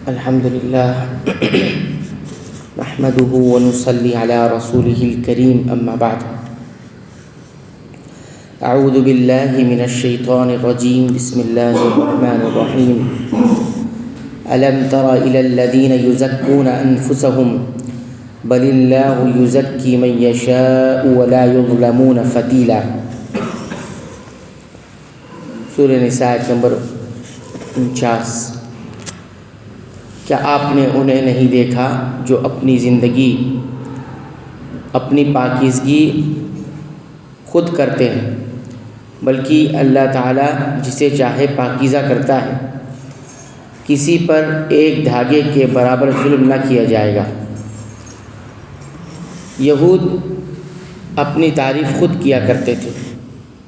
الحمد لله نحمده ونصلي على رسوله الكريم أما بعد أعوذ بالله من الشيطان الرجيم بسم الله الرحمن الرحيم ألم تر إلى الذين يزكون أنفسهم بل الله يزكي من يشاء ولا يظلمون فتيلا. سورہ نساء نمبر 49. کیا آپ نے انہیں نہیں دیکھا جو اپنی زندگی اپنی پاکیزگی خود کرتے ہیں، بلکہ اللہ تعالیٰ جسے چاہے پاکیزہ کرتا ہے، کسی پر ایک دھاگے کے برابر ظلم نہ کیا جائے گا. یہود اپنی تعریف خود کیا کرتے تھے،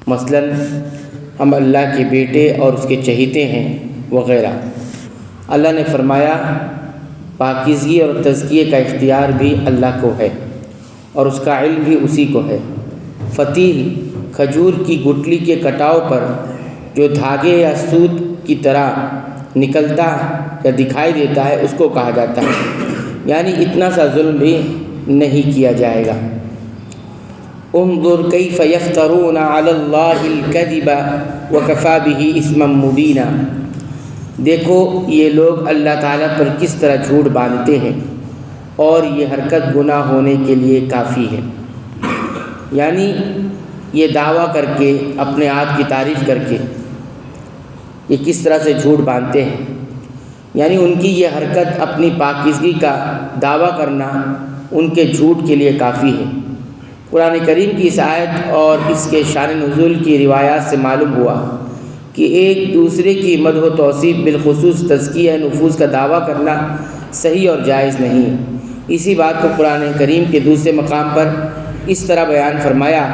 مثلاً ہم اللہ کے بیٹے اور اس کے چہیتے ہیں وغیرہ. اللہ نے فرمایا پاکیزگی اور تزکیے کا اختیار بھی اللہ کو ہے اور اس کا علم بھی اسی کو ہے. فتیل کھجور کی گٹلی کے کٹاؤ پر جو دھاگے یا سوت کی طرح نکلتا یا دکھائی دیتا ہے اس کو کہا جاتا ہے، یعنی اتنا سا ظلم بھی نہیں کیا جائے گا. انظر کیف یفترون علی اللہ الکذب وکفی بہ اثما مبینا. دیکھو یہ لوگ اللہ تعالیٰ پر کس طرح جھوٹ باندھتے ہیں اور یہ حرکت گناہ ہونے کے لیے کافی ہے. یعنی یہ دعویٰ کر کے اپنے آپ کی تعریف کر کے یہ کس طرح سے جھوٹ باندھتے ہیں، یعنی ان کی یہ حرکت اپنی پاکیزگی کا دعویٰ کرنا ان کے جھوٹ کے لیے کافی ہے. قرآن کریم کی اس آیت اور اس کے شان نزول کی روایات سے معلوم ہوا کہ ایک دوسرے کی مدح و توصیف بالخصوص تزکیہ نفوس کا دعویٰ کرنا صحیح اور جائز نہیں. اسی بات کو قرآن کریم کے دوسرے مقام پر اس طرح بیان فرمایا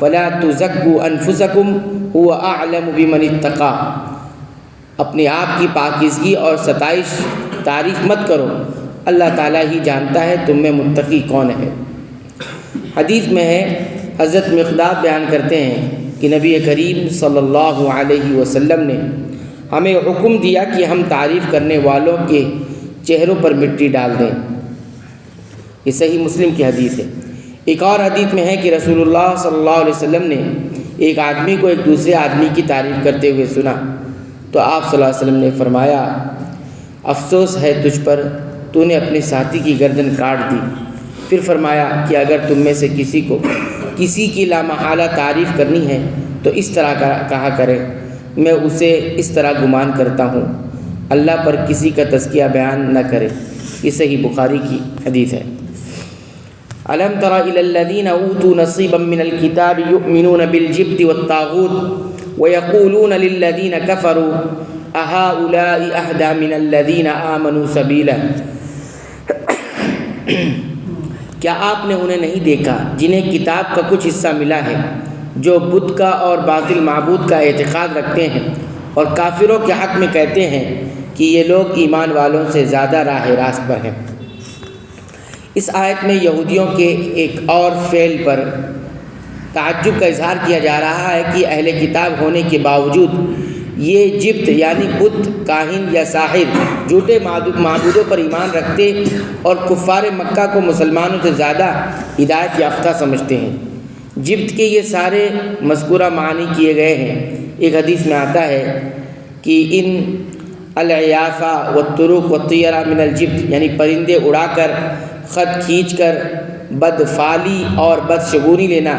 فَلَا تُزَكُّوا أَنفُسَكُمْ هُوَ أَعْلَمُ بِمَنِ اتَّقَى. اپنے آپ کی پاکیزگی اور ستائش تعریف مت کرو، اللہ تعالیٰ ہی جانتا ہے تم میں متقی کون ہے. حدیث میں ہے، حضرت مقداد بیان کرتے ہیں کہ نبی کریم صلی اللہ علیہ وسلم نے ہمیں حکم دیا کہ ہم تعریف کرنے والوں کے چہروں پر مٹی ڈال دیں. یہ صحیح مسلم کی حدیث ہے. ایک اور حدیث میں ہے کہ رسول اللہ صلی اللہ علیہ وسلم نے ایک آدمی کو ایک دوسرے آدمی کی تعریف کرتے ہوئے سنا تو آپ صلی اللہ علیہ وسلم نے فرمایا افسوس ہے تجھ پر، تو نے اپنے ساتھی کی گردن کاٹ دی. پھر فرمایا کہ اگر تم میں سے کسی کو کسی کی لامحالہ تعریف کرنی ہے تو اس طرح کہا کرے میں اسے اس طرح گمان کرتا ہوں. اللہ پر کسی کا تزکیہ بیان نہ کرے. یہ صحیح بخاری کی حدیث ہے. الم تر الی الذین اوتوا نصیبا من الکتاب یؤمنون بالجبت والطاغوت ویقولون للذین کفروا اہؤلاء اہدی من الذین آمنوا سبیلا. کیا آپ نے انہیں نہیں دیکھا جنہیں کتاب کا کچھ حصہ ملا ہے، جو بت کا اور باطل معبود کا اعتقاد رکھتے ہیں اور کافروں کے حق میں کہتے ہیں کہ یہ لوگ ایمان والوں سے زیادہ راہ راست پر ہیں. اس آیت میں یہودیوں کے ایک اور فعل پر تعجب کا اظہار کیا جا رہا ہے کہ اہل کتاب ہونے کے باوجود یہ جبت یعنی بت، کاہن یا ساحر، جھوٹے معبودوں پر ایمان رکھتے اور کفار مکہ کو مسلمانوں سے زیادہ ہدایت یافتہ سمجھتے ہیں. جبت کے یہ سارے مذکورہ معنی کیے گئے ہیں. ایک حدیث میں آتا ہے کہ ان العیافہ والطرق والطیرہ من الجبت، یعنی پرندے اڑا کر، خط کھینچ کر، بدفعلی اور بدشگونی لینا،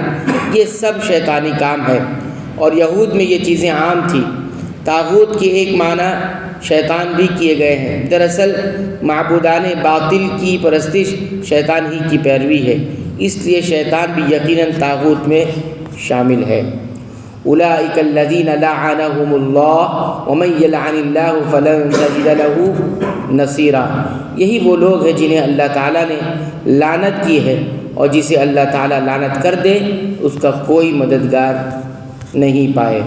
یہ سب شیطانی کام ہے اور یہود میں یہ چیزیں عام تھیں. طاغوت کے ایک معنی شیطان بھی کیے گئے ہیں. دراصل معبودان باطل کی پرستش شیطان ہی کی پیروی ہے، اس لیے شیطان بھی یقیناً طاغوت میں شامل ہے. اولئک الذین لعنهم اللہ ومن یلعن اللہ فلن تجد له نصیرا. یہی وہ لوگ ہیں جنہیں اللہ تعالیٰ نے لعنت کی ہے اور جسے اللہ تعالیٰ لعنت کر دے اس کا کوئی مددگار نہیں پائے.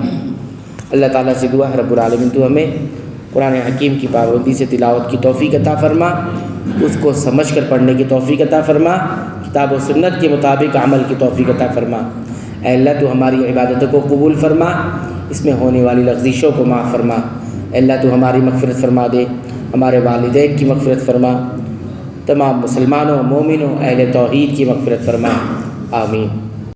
اللہ تعالیٰ سے دعا ہے رب العالمین تو ہمیں قرآن حکیم کی پابندی سے تلاوت کی توفیق عطا فرما، اس کو سمجھ کر پڑھنے کی توفیق عطا فرما، کتاب و سنت کے مطابق عمل کی توفیق عطا فرما. اے اللہ تو ہماری عبادتوں کو قبول فرما، اس میں ہونے والی لغزشوں کو معاف فرما. اے اللہ تو ہماری مغفرت فرما دے، ہمارے والدین کی مغفرت فرما، تمام مسلمانوں مومنوں اہل توحید کی مغفرت فرما، آمین۔